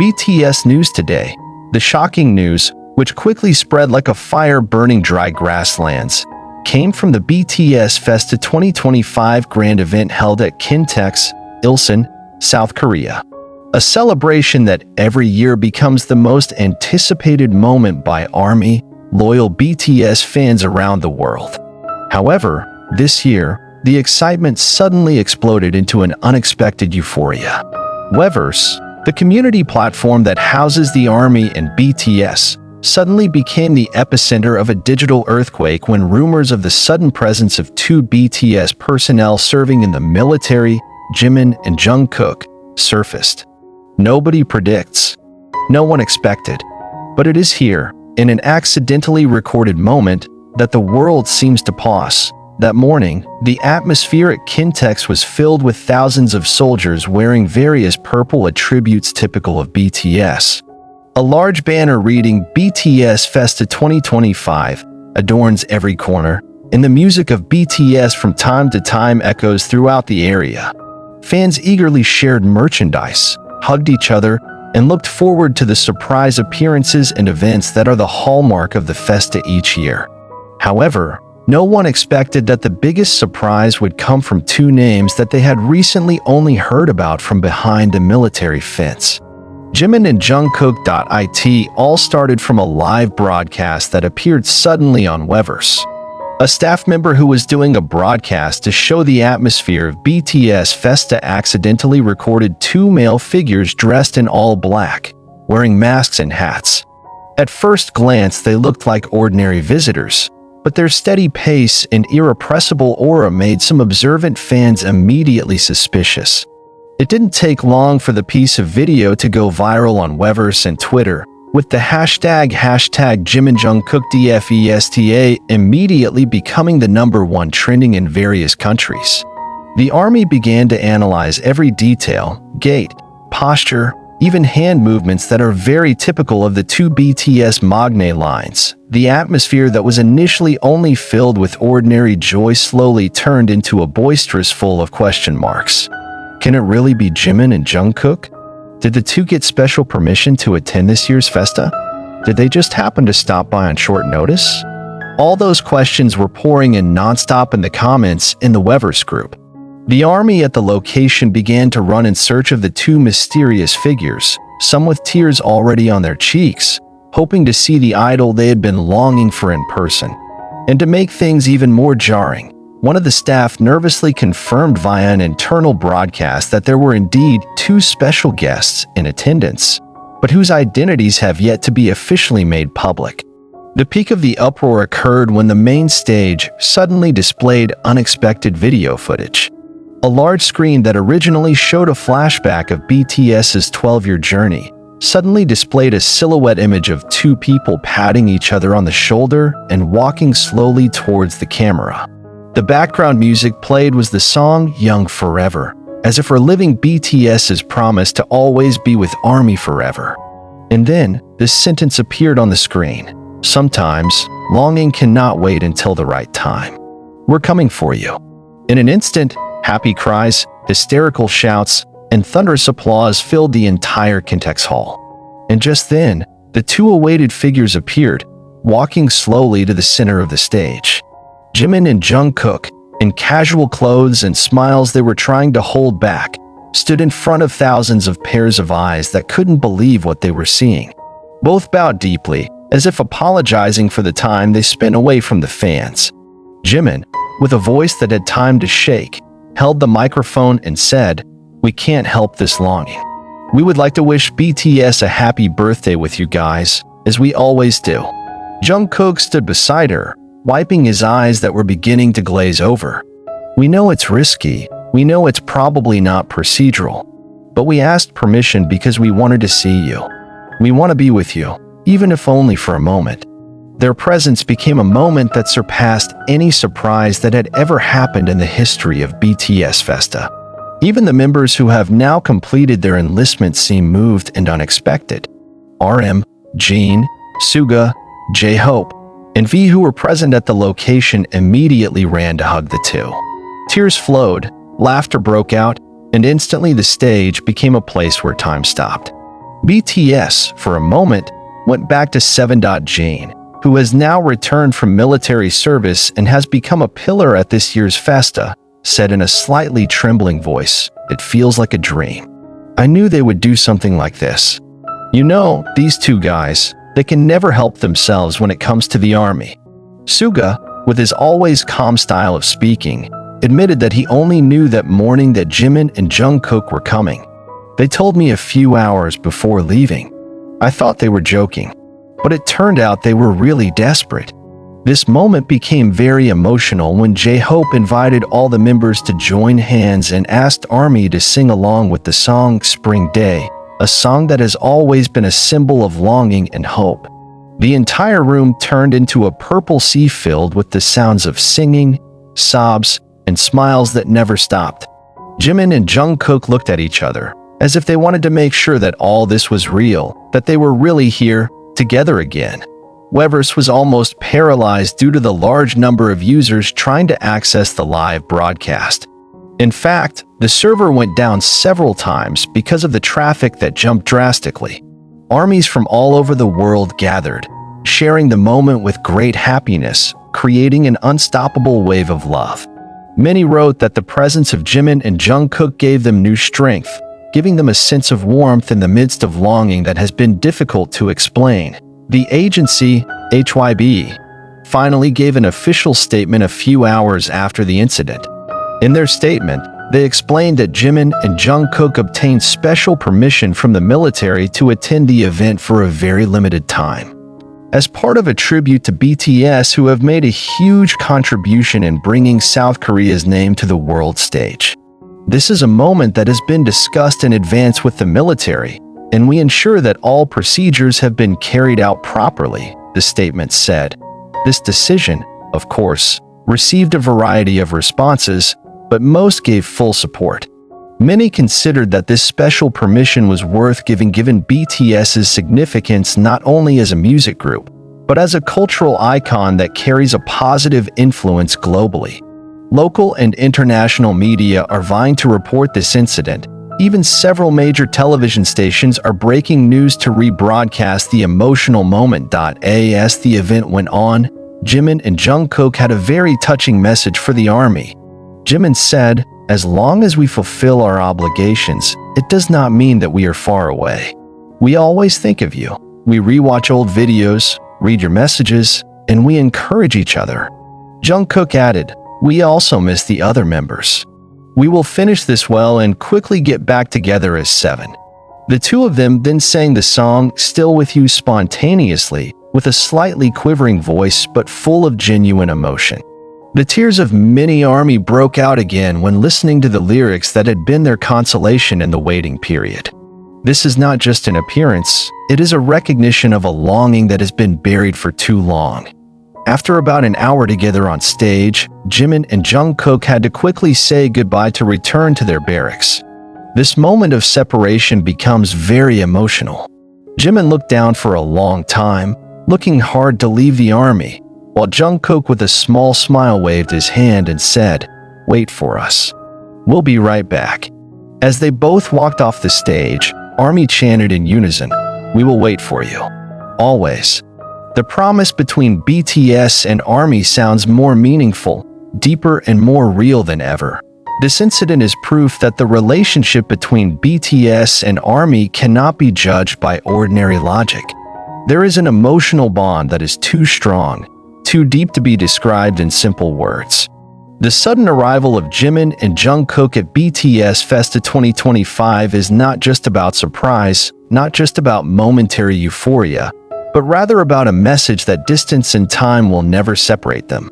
BTS News Today. The shocking news, which quickly spread like a fire burning dry grasslands, came from the BTS FESTA 2025 grand event held at KINTEX, Ilsan, South Korea. A celebration that every year becomes the most anticipated moment by ARMY, loyal BTS fans around the world. However, this year, the excitement suddenly exploded into an unexpected euphoria. Weverse, the community platform that houses the ARMY and BTS, suddenly became the epicenter of a digital earthquake when rumors of the sudden presence of two BTS personnel serving in the military, Jimin and Jikook, surfaced. Nobody predicts. No one expected. But it is here, in an accidentally recorded moment, that the world seems to pause. That morning, the atmosphere at KINTEX was filled with thousands of soldiers wearing various purple attributes typical of BTS. A large banner reading BTS FESTA 2025 adorns every corner, and the music of BTS from time to time echoes throughout the area. Fans eagerly shared merchandise, hugged each other, and looked forward to the surprise appearances and events that are the hallmark of the FESTA each year. However, no one expected that the biggest surprise would come from two names that they had recently only heard about from behind the military fence. Jimin and Jikook.it all started from a live broadcast that appeared suddenly on Weverse. A staff member who was doing a broadcast to show the atmosphere of BTS FESTA accidentally recorded two male figures dressed in all black, wearing masks and hats. At first glance, they looked like ordinary visitors, but their steady pace and irrepressible aura made some observant fans immediately suspicious. It didn't take long for the piece of video to go viral on Weverse and Twitter, with the hashtag #JiminJungkookDFESTA immediately becoming the #1 trending in various countries. The ARMY began to analyze every detail, gait, posture, even hand movements that are very typical of the two BTS magne lines. The atmosphere that was initially only filled with ordinary joy slowly turned into a boisterous full of question marks. Can it really be Jimin and Jikook? Did the two get special permission to attend this year's FESTA? Did they just happen to stop by on short notice? All those questions were pouring in nonstop in the comments in the Weverse group. The ARMY at the location began to run in search of the two mysterious figures, some with tears already on their cheeks, hoping to see the idol they had been longing for in person. And to make things even more jarring, one of the staff nervously confirmed via an internal broadcast that there were indeed two special guests in attendance, but whose identities have yet to be officially made public. The peak of the uproar occurred when the main stage suddenly displayed unexpected video footage. A large screen that originally showed a flashback of BTS's 12-year journey suddenly displayed a silhouette image of two people patting each other on the shoulder and walking slowly towards the camera. The background music played was the song Young Forever, as if reliving BTS's promise to always be with ARMY forever. And then, this sentence appeared on the screen. Sometimes, longing cannot wait until the right time. We're coming for you. In an instant, happy cries, hysterical shouts, and thunderous applause filled the entire KINTEX hall. And just then, the two awaited figures appeared, walking slowly to the center of the stage. Jimin and Jikook, in casual clothes and smiles they were trying to hold back, stood in front of thousands of pairs of eyes that couldn't believe what they were seeing. Both bowed deeply, as if apologizing for the time they spent away from the fans. Jimin, with a voice that had time to shake, held the microphone and said, "We can't help this longing. We would like to wish BTS a happy birthday with you guys, as we always do." Jikook stood beside her, wiping his eyes that were beginning to glaze over. "We know it's risky, we know it's probably not procedural, but we asked permission because we wanted to see you. We want to be with you, even if only for a moment." Their presence became a moment that surpassed any surprise that had ever happened in the history of BTS FESTA. Even the members who have now completed their enlistment seem moved and unexpected. RM, Jin, Suga, J-Hope, and V, who were present at the location, immediately ran to hug the two. Tears flowed, laughter broke out, and instantly the stage became a place where time stopped. BTS, for a moment, went back to 7.Jane, who has now returned from military service and has become a pillar at this year's Festa, said in a slightly trembling voice, "It feels like a dream. I knew they would do something like this. You know, these two guys, they can never help themselves when it comes to the army." Suga, with his always calm style of speaking, admitted that he only knew that morning that Jimin and Jungkook were coming. "They told me a few hours before leaving. I thought they were joking, but it turned out they were really desperate." This moment became very emotional when J-Hope invited all the members to join hands and asked ARMY to sing along with the song Spring Day, a song that has always been a symbol of longing and hope. The entire room turned into a purple sea filled with the sounds of singing, sobs, and smiles that never stopped. Jimin and Jungkook looked at each other, as if they wanted to make sure that all this was real, that they were really here, together again. Weverse was almost paralyzed due to the large number of users trying to access the live broadcast. In fact, the server went down several times because of the traffic that jumped drastically. Armies from all over the world gathered, sharing the moment with great happiness, creating an unstoppable wave of love. Many wrote that the presence of Jimin and Jungkook gave them new strength, giving them a sense of warmth in the midst of longing that has been difficult to explain. The agency, HYB, finally gave an official statement a few hours after the incident. In their statement, they explained that Jimin and Jungkook obtained special permission from the military to attend the event for a very limited time, as part of a tribute to BTS, who have made a huge contribution in bringing South Korea's name to the world stage. "This is a moment that has been discussed in advance with the military, and we ensure that all procedures have been carried out properly," the statement said. This decision, of course, received a variety of responses, but most gave full support. Many considered that this special permission was worth giving given BTS's significance not only as a music group, but as a cultural icon that carries a positive influence globally. Local and international media are vying to report this incident. Even several major television stations are breaking news to rebroadcast the emotional moment. As the event went on, Jimin and Jungkook had a very touching message for the army. Jimin said, "As long as we fulfill our obligations, it does not mean that we are far away. We always think of you. We rewatch old videos, read your messages, and we encourage each other." Jungkook added, "We also miss the other members. We will finish this well and quickly get back together as seven." The two of them then sang the song Still With You spontaneously, with a slightly quivering voice but full of genuine emotion. The tears of many ARMY broke out again when listening to the lyrics that had been their consolation in the waiting period. This is not just an appearance, it is a recognition of a longing that has been buried for too long. After about an hour together on stage, Jimin and Jungkook had to quickly say goodbye to return to their barracks. This moment of separation becomes very emotional. Jimin looked down for a long time, looking hard to leave the army, while Jungkook with a small smile waved his hand and said, "Wait for us. We'll be right back." As they both walked off the stage, ARMY chanted in unison, "We will wait for you. Always." The promise between BTS and ARMY sounds more meaningful, deeper, and more real than ever. This incident is proof that the relationship between BTS and ARMY cannot be judged by ordinary logic. There is an emotional bond that is too strong, too deep to be described in simple words. The sudden arrival of Jimin and Jungkook at BTS FESTA 2025 is not just about surprise, not just about momentary euphoria, but rather about a message that distance and time will never separate them.